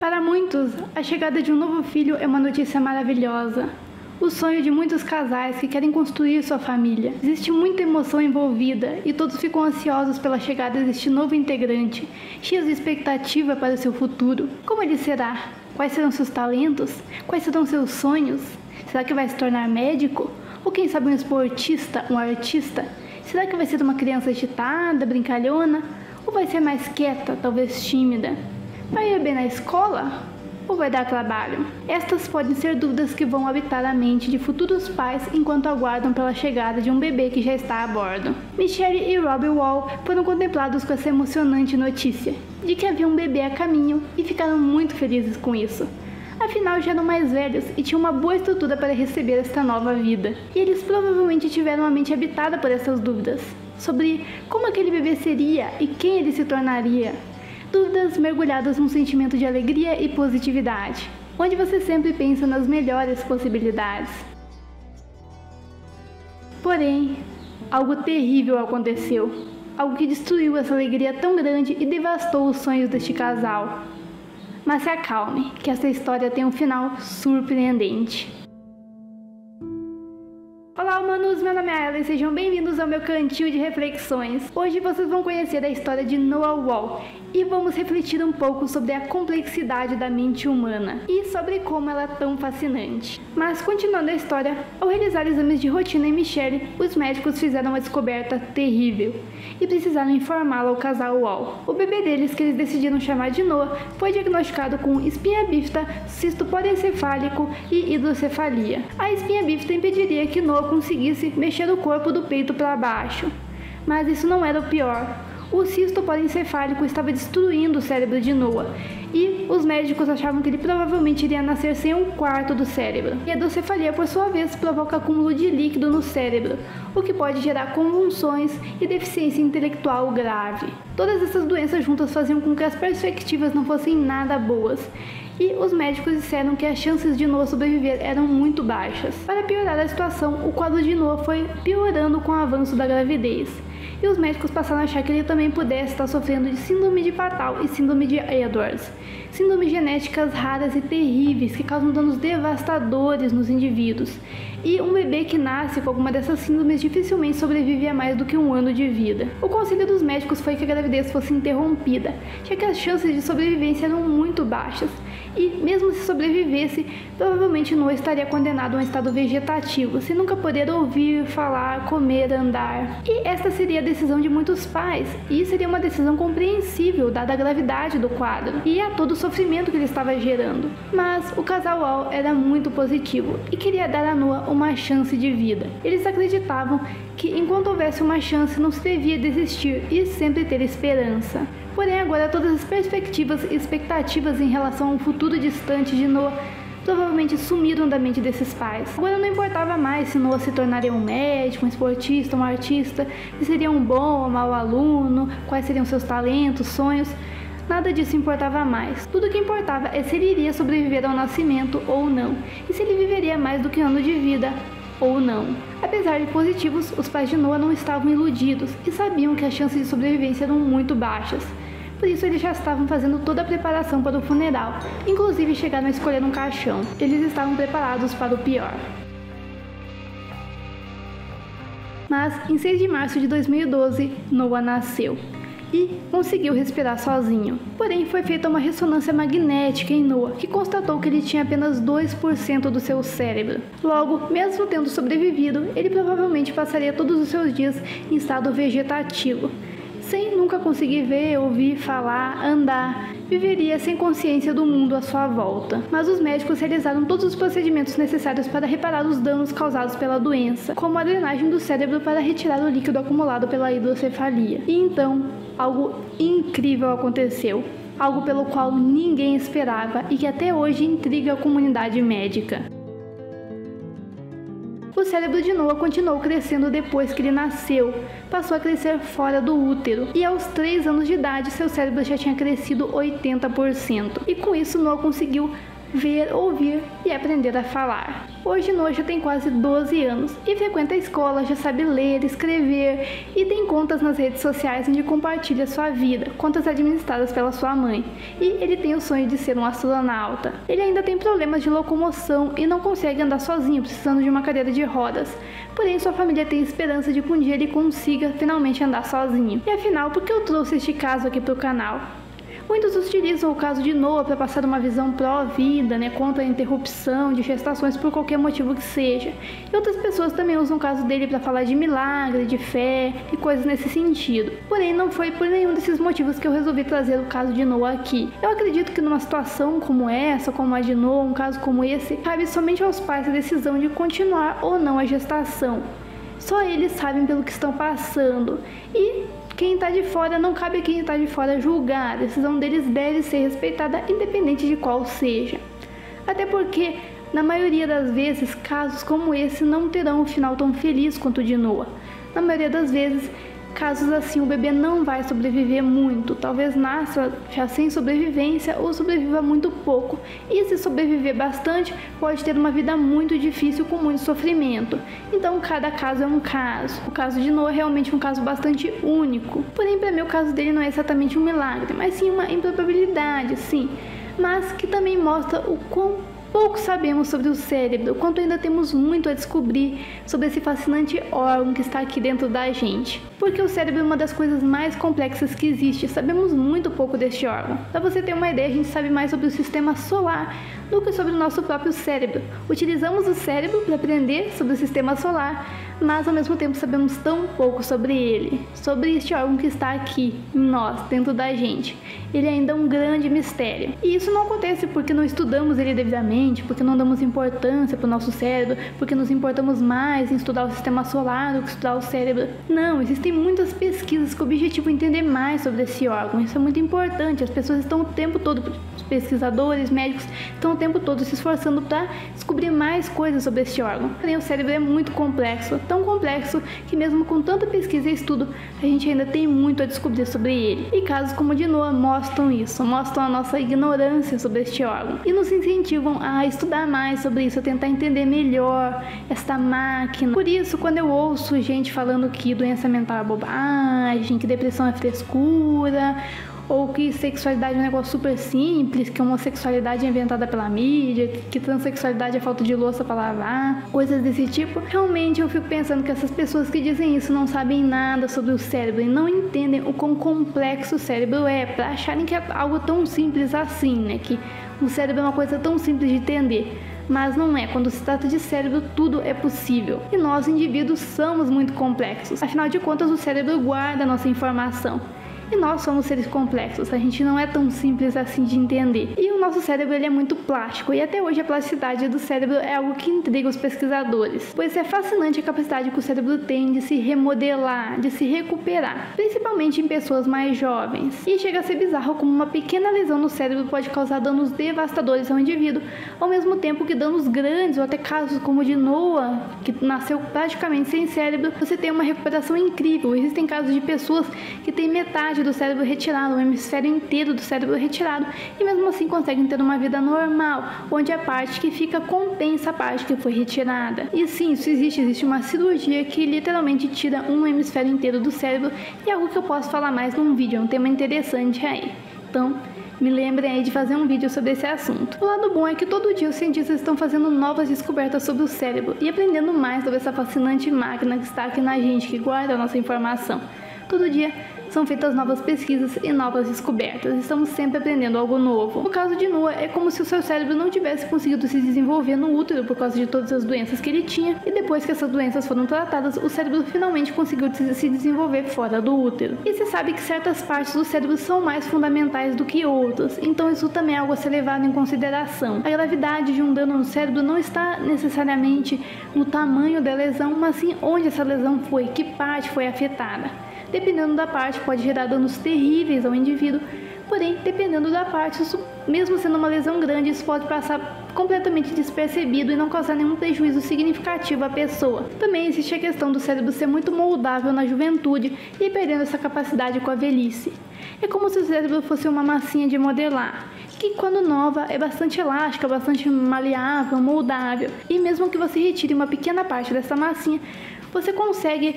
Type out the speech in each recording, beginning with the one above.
Para muitos, a chegada de um novo filho é uma notícia maravilhosa. O sonho de muitos casais que querem construir sua família. Existe muita emoção envolvida e todos ficam ansiosos pela chegada deste novo integrante, cheios de expectativa para o seu futuro. Como ele será? Quais serão seus talentos? Quais serão seus sonhos? Será que vai se tornar médico? Ou quem sabe um esportista, um artista? Será que vai ser uma criança agitada, brincalhona? Ou vai ser mais quieta, talvez tímida? Vai ir bem na escola? Ou vai dar trabalho? Estas podem ser dúvidas que vão habitar a mente de futuros pais enquanto aguardam pela chegada de um bebê que já está a bordo. Michelle e Robbie Wall foram contemplados com essa emocionante notícia de que havia um bebê a caminho e ficaram muito felizes com isso. Afinal, já eram mais velhos e tinham uma boa estrutura para receber esta nova vida. E eles provavelmente tiveram a mente habitada por essas dúvidas sobre como aquele bebê seria e quem ele se tornaria. Dúvidas mergulhadas num sentimento de alegria e positividade, onde você sempre pensa nas melhores possibilidades. Porém, algo terrível aconteceu, algo que destruiu essa alegria tão grande e devastou os sonhos deste casal. Mas se acalme, que essa história tem um final surpreendente. Olá humanos, meu nome é Ela e sejam bem-vindos ao meu cantinho de reflexões. Hoje vocês vão conhecer a história de Noah Wall e vamos refletir um pouco sobre a complexidade da mente humana e sobre como ela é tão fascinante. Mas continuando a história, ao realizar exames de rotina em Michelle, os médicos fizeram uma descoberta terrível e precisaram informá-la ao casal Wall. O bebê deles, que eles decidiram chamar de Noah, foi diagnosticado com espinha bífida, cisto podencefálico e hidrocefalia. A espinha bífida impediria que Noah conseguisse mexer o corpo do peito para baixo. Mas isso não era o pior. O cisto podencefálico estava destruindo o cérebro de Noah e os médicos achavam que ele provavelmente iria nascer sem um quarto do cérebro. E a hidrocefalia, por sua vez, provoca acúmulo de líquido no cérebro, o que pode gerar convulsões e deficiência intelectual grave. Todas essas doenças juntas faziam com que as perspectivas não fossem nada boas. E os médicos disseram que as chances de Noah sobreviver eram muito baixas. Para piorar a situação, o quadro de Noah foi piorando com o avanço da gravidez. E os médicos passaram a achar que ele também pudesse estar sofrendo de síndrome de Patau e síndrome de Edwards. Síndromes genéticas raras e terríveis que causam danos devastadores nos indivíduos. E um bebê que nasce com alguma dessas síndromes dificilmente sobrevive a mais do que 1 ano de vida. O conselho dos médicos foi que a gravidez fosse interrompida, já que as chances de sobrevivência eram muito baixas. E mesmo se sobrevivesse, provavelmente Noah estaria condenado a um estado vegetativo, sem nunca poder ouvir, falar, comer, andar. E esta seria a decisão de muitos pais, e seria uma decisão compreensível, dada a gravidade do quadro e a todo o sofrimento que ele estava gerando. Mas o casal Wall era muito positivo e queria dar a Noah uma chance de vida. Eles acreditavam que enquanto houvesse uma chance, não se devia desistir e sempre ter esperança. Porém, agora todas as perspectivas e expectativas em relação ao futuro distante de Noah provavelmente sumiram da mente desses pais. Agora não importava mais se Noah se tornaria um médico, um esportista, um artista, se seria um bom ou mau aluno, quais seriam seus talentos, sonhos. Nada disso importava mais. Tudo o que importava é se ele iria sobreviver ao nascimento ou não, e se ele viveria mais do que um ano de vida ou não. Apesar de positivos, os pais de Noah não estavam iludidos e sabiam que as chances de sobrevivência eram muito baixas. Por isso eles já estavam fazendo toda a preparação para o funeral, inclusive chegaram a escolher um caixão. Eles estavam preparados para o pior. Mas em 6 de março de 2012, Noah nasceu e conseguiu respirar sozinho. Porém, foi feita uma ressonância magnética em Noah, que constatou que ele tinha apenas 2% do seu cérebro. Logo, mesmo tendo sobrevivido, ele provavelmente passaria todos os seus dias em estado vegetativo, sem nunca conseguir ver, ouvir, falar, andar. Viveria sem consciência do mundo à sua volta. Mas os médicos realizaram todos os procedimentos necessários para reparar os danos causados pela doença, como a drenagem do cérebro para retirar o líquido acumulado pela hidrocefalia. E então, algo incrível aconteceu. Algo pelo qual ninguém esperava e que até hoje intriga a comunidade médica. O cérebro de Noah continuou crescendo depois que ele nasceu, passou a crescer fora do útero e aos 3 anos de idade seu cérebro já tinha crescido 80%. E com isso Noah conseguiu ver, ouvir e aprender a falar. Hoje Noah já tem quase 12 anos e frequenta a escola, já sabe ler, escrever e tem contas nas redes sociais onde compartilha sua vida, contas administradas pela sua mãe. E ele tem o sonho de ser um astronauta. Ele ainda tem problemas de locomoção e não consegue andar sozinho, precisando de uma cadeira de rodas. Porém, sua família tem esperança de que um dia ele consiga finalmente andar sozinho. E afinal, por que eu trouxe este caso aqui para o canal? Muitos utilizam o caso de Noah para passar uma visão pró-vida, contra a interrupção de gestações por qualquer motivo que seja. E outras pessoas também usam o caso dele para falar de milagre, de fé e coisas nesse sentido. Porém, não foi por nenhum desses motivos que eu resolvi trazer o caso de Noah aqui. Eu acredito que numa situação como essa, como a de Noah, um caso como esse, cabe somente aos pais a decisão de continuar ou não a gestação. Só eles sabem pelo que estão passando. E quem está de fora, não cabe a quem está de fora julgar. A decisão deles deve ser respeitada, independente de qual seja. Até porque, na maioria das vezes, casos como esse não terão um final tão feliz quanto o de Noah. Na maioria das vezes, casos assim, o bebê não vai sobreviver muito, talvez nasça já sem sobrevivência ou sobreviva muito pouco. E se sobreviver bastante, pode ter uma vida muito difícil com muito sofrimento. Então, cada caso é um caso. O caso de Noah é realmente um caso bastante único. Porém, para mim, o caso dele não é exatamente um milagre, mas sim uma improbabilidade, sim. Mas que também mostra o quão pouco sabemos sobre o cérebro, o quanto ainda temos muito a descobrir sobre esse fascinante órgão que está aqui dentro da gente. Porque o cérebro é uma das coisas mais complexas que existe, sabemos muito pouco deste órgão. Para você ter uma ideia, a gente sabe mais sobre o sistema solar do que sobre o nosso próprio cérebro. Utilizamos o cérebro para aprender sobre o sistema solar, mas ao mesmo tempo sabemos tão pouco sobre ele, sobre este órgão que está aqui, em nós, dentro da gente. Ele ainda é um grande mistério. E isso não acontece porque não estudamos ele devidamente, porque não damos importância para o nosso cérebro, porque nos importamos mais em estudar o sistema solar do que estudar o cérebro. Não, existem muitas pesquisas com o objetivo de entender mais sobre esse órgão. Isso é muito importante. As pessoas estão o tempo todo, os pesquisadores, médicos, estão o tempo todo se esforçando para descobrir mais coisas sobre esse órgão. Porém, o cérebro é muito complexo, tão complexo que mesmo com tanta pesquisa e estudo, a gente ainda tem muito a descobrir sobre ele. E casos como o de Noah mostram isso, mostram a nossa ignorância sobre este órgão e nos incentivam a estudar mais sobre isso, a tentar entender melhor esta máquina. Por isso, quando eu ouço gente falando que doença mental é bobagem, que depressão é frescura, ou que sexualidade é um negócio super simples, que homossexualidade é inventada pela mídia, que transexualidade é falta de louça para lavar, coisas desse tipo, realmente eu fico pensando que essas pessoas que dizem isso não sabem nada sobre o cérebro e não entendem o quão complexo o cérebro é, para acharem que é algo tão simples assim, que o cérebro é uma coisa tão simples de entender. Mas não é, quando se trata de cérebro tudo é possível. E nós, indivíduos, somos muito complexos. Afinal de contas, o cérebro guarda a nossa informação. E nós somos seres complexos, a gente não é tão simples assim de entender. E o nosso cérebro ele é muito plástico, e até hoje a plasticidade do cérebro é algo que intriga os pesquisadores, pois é fascinante a capacidade que o cérebro tem de se remodelar, de se recuperar, principalmente em pessoas mais jovens. E chega a ser bizarro como uma pequena lesão no cérebro pode causar danos devastadores ao indivíduo, ao mesmo tempo que danos grandes, ou até casos como o de Noah, que nasceu praticamente sem cérebro, você tem uma recuperação incrível. Existem casos de pessoas que têm metade do cérebro retirado, o hemisfério inteiro do cérebro retirado, e mesmo assim conseguem ter uma vida normal, onde a parte que fica compensa a parte que foi retirada. E sim, isso existe uma cirurgia que literalmente tira um hemisfério inteiro do cérebro, e é algo que eu posso falar mais num vídeo, é um tema interessante aí. Então, me lembrem aí de fazer um vídeo sobre esse assunto. O lado bom é que todo dia os cientistas estão fazendo novas descobertas sobre o cérebro e aprendendo mais sobre essa fascinante máquina que está aqui na gente, que guarda a nossa informação. Todo dia são feitas novas pesquisas e novas descobertas. Estamos sempre aprendendo algo novo. No caso de Noah, é como se o seu cérebro não tivesse conseguido se desenvolver no útero por causa de todas as doenças que ele tinha, e depois que essas doenças foram tratadas, o cérebro finalmente conseguiu se desenvolver fora do útero. E se sabe que certas partes do cérebro são mais fundamentais do que outras, então isso também é algo a ser levado em consideração. A gravidade de um dano no cérebro não está necessariamente no tamanho da lesão, mas sim onde essa lesão foi, que parte foi afetada. Dependendo da parte, pode gerar danos terríveis ao indivíduo, Porém, dependendo da parte, isso, mesmo sendo uma lesão grande, isso pode passar completamente despercebido e não causar nenhum prejuízo significativo à pessoa. Também existe a questão do cérebro ser muito moldável na juventude e perdendo essa capacidade com a velhice. É como se o cérebro fosse uma massinha de modelar, que quando nova é bastante elástica, bastante maleável, moldável, e mesmo que você retire uma pequena parte dessa massinha, você consegue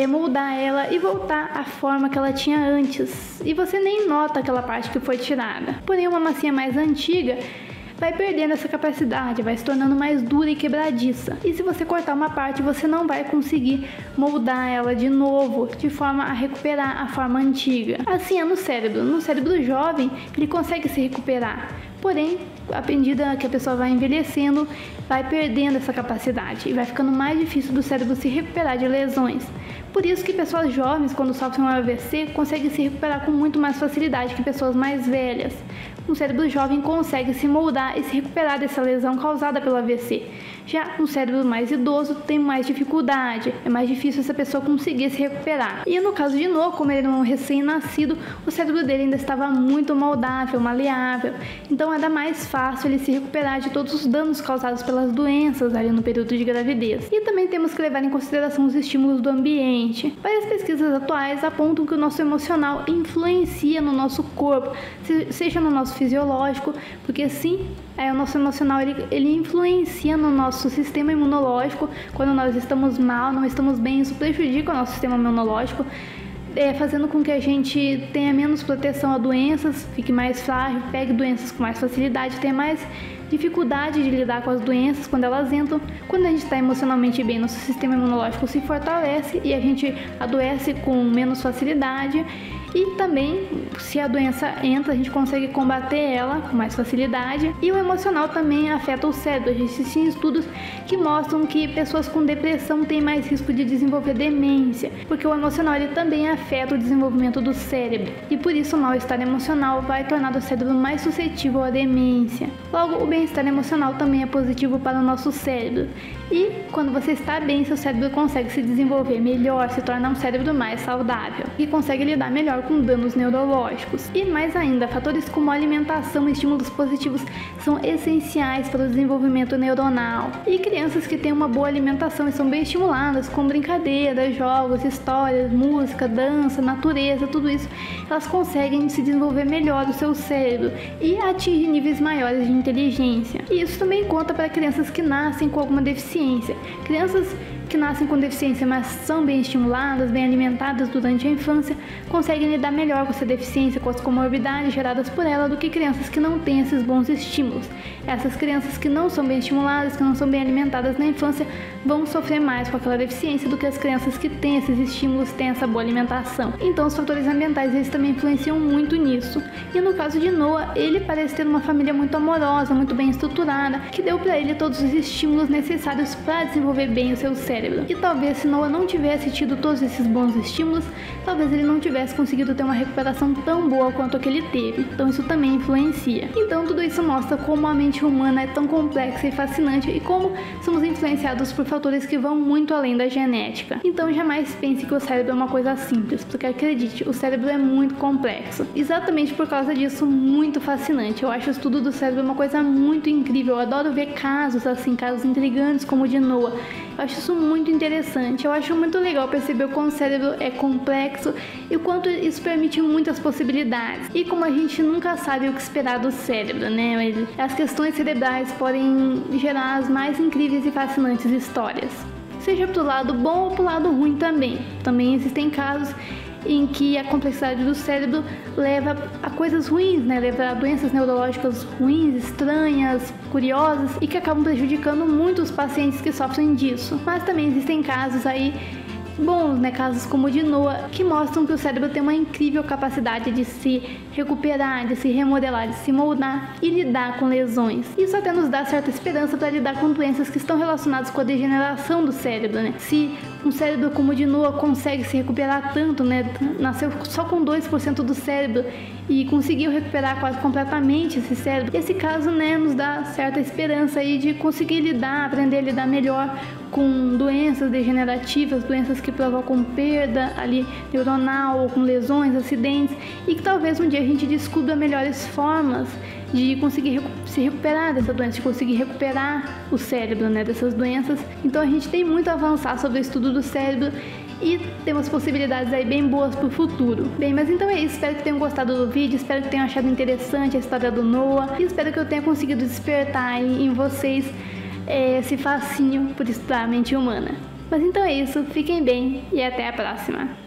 moldar ela e voltar à forma que ela tinha antes, e você nem nota aquela parte que foi tirada. Porém, uma massinha mais antiga vai perdendo essa capacidade, vai se tornando mais dura e quebradiça. E se você cortar uma parte, você não vai conseguir moldar ela de novo, de forma a recuperar a forma antiga. Assim é no cérebro. No cérebro jovem, ele consegue se recuperar. Porém, à medida que a pessoa vai envelhecendo, vai perdendo essa capacidade e vai ficando mais difícil do cérebro se recuperar de lesões. Por isso que pessoas jovens, quando sofrem um AVC, conseguem se recuperar com muito mais facilidade que pessoas mais velhas. Um cérebro jovem consegue se moldar e se recuperar dessa lesão causada pelo AVC. Já um cérebro mais idoso tem mais dificuldade, é mais difícil essa pessoa conseguir se recuperar. E no caso de Noah, como ele era um recém-nascido, o cérebro dele ainda estava muito moldável, maleável, então era mais fácil ele se recuperar de todos os danos causados pelas doenças ali no período de gravidez. E também temos que levar em consideração os estímulos do ambiente. Várias pesquisas atuais apontam que o nosso emocional influencia no nosso corpo, seja no nosso fisiológico, porque sim, o nosso emocional ele influencia no nosso sistema imunológico. Quando nós estamos mal, não estamos bem, isso prejudica o nosso sistema imunológico, fazendo com que a gente tenha menos proteção a doenças, fique mais frágil, pegue doenças com mais facilidade, tenha mais dificuldade de lidar com as doenças quando elas entram. Quando a gente está emocionalmente bem, nosso sistema imunológico se fortalece e a gente adoece com menos facilidade. E também, se a doença entra, a gente consegue combater ela com mais facilidade. E o emocional também afeta o cérebro. Existem estudos que mostram que pessoas com depressão têm mais risco de desenvolver demência, porque o emocional ele também afeta o desenvolvimento do cérebro. E por isso o mal-estar emocional vai tornar o cérebro mais suscetível à demência. Logo, o bem-estar emocional também é positivo para o nosso cérebro. E quando você está bem, seu cérebro consegue se desenvolver melhor, se tornar um cérebro mais saudável e consegue lidar melhor com danos neurológicos. E mais ainda, fatores como alimentação e estímulos positivos são essenciais para o desenvolvimento neuronal. E crianças que têm uma boa alimentação e são bem estimuladas com brincadeiras, jogos, histórias, música, dança, natureza, tudo isso, elas conseguem se desenvolver melhor o seu cérebro e atingir níveis maiores de inteligência. E isso também conta para crianças que nascem com alguma deficiência. Crianças que nascem com deficiência, mas são bem estimuladas, bem alimentadas durante a infância, conseguem lidar melhor com essa deficiência, com as comorbidades geradas por ela, do que crianças que não têm esses bons estímulos. Essas crianças que não são bem estimuladas, que não são bem alimentadas na infância, vão sofrer mais com aquela deficiência do que as crianças que têm esses estímulos, têm essa boa alimentação. Então os fatores ambientais, eles também influenciam muito nisso. E no caso de Noah, ele parece ter uma família muito amorosa, muito bem estruturada, que deu para ele todos os estímulos necessários para desenvolver bem o seu cérebro. E talvez se Noah não tivesse tido todos esses bons estímulos, talvez ele não tivesse conseguido ter uma recuperação tão boa quanto a que ele teve. Então isso também influencia. Então tudo isso mostra como a mente humana é tão complexa e fascinante e como somos influenciados por fatores que vão muito além da genética. Então jamais pense que o cérebro é uma coisa simples, porque acredite, o cérebro é muito complexo. Exatamente por causa disso, muito fascinante. Eu acho o estudo do cérebro uma coisa muito incrível. Eu adoro ver casos assim, casos intrigantes como o de Noah. Eu acho isso muito interessante. Eu acho muito legal perceber o quanto o cérebro é complexo e o quanto isso permite muitas possibilidades. E como a gente nunca sabe o que esperar do cérebro, né? As questões cerebrais podem gerar as mais incríveis e fascinantes histórias. Seja pro lado bom ou pro lado ruim também. Também existem casos em que a complexidade do cérebro leva a coisas ruins, né? Leva a doenças neurológicas ruins, estranhas, curiosas e que acabam prejudicando muito os pacientes que sofrem disso. Mas também existem casos aí bons, né? Casos como o de Noah, que mostram que o cérebro tem uma incrível capacidade de se recuperar, de se remodelar, de se moldar e lidar com lesões. Isso até nos dá certa esperança para lidar com doenças que estão relacionadas com a degeneração do cérebro, né? Se um cérebro como o de Noah consegue se recuperar tanto, né? Nasceu só com 2% do cérebro e conseguiu recuperar quase completamente esse cérebro. Esse caso, né, nos dá certa esperança aí de conseguir aprender a lidar melhor com doenças degenerativas, doenças que provocam perda ali neuronal ou com lesões, acidentes, e que talvez um dia a gente descubra melhores formas de conseguir se recuperar dessa doença, de conseguir recuperar o cérebro, né, dessas doenças. Então a gente tem muito a avançar sobre o estudo do cérebro e temos possibilidades aí bem boas para o futuro. Bem, mas então é isso, espero que tenham gostado do vídeo, espero que tenham achado interessante a história do Noah e espero que eu tenha conseguido despertar aí em vocês esse fascínio por estudar a mente humana. Mas então é isso, fiquem bem e até a próxima!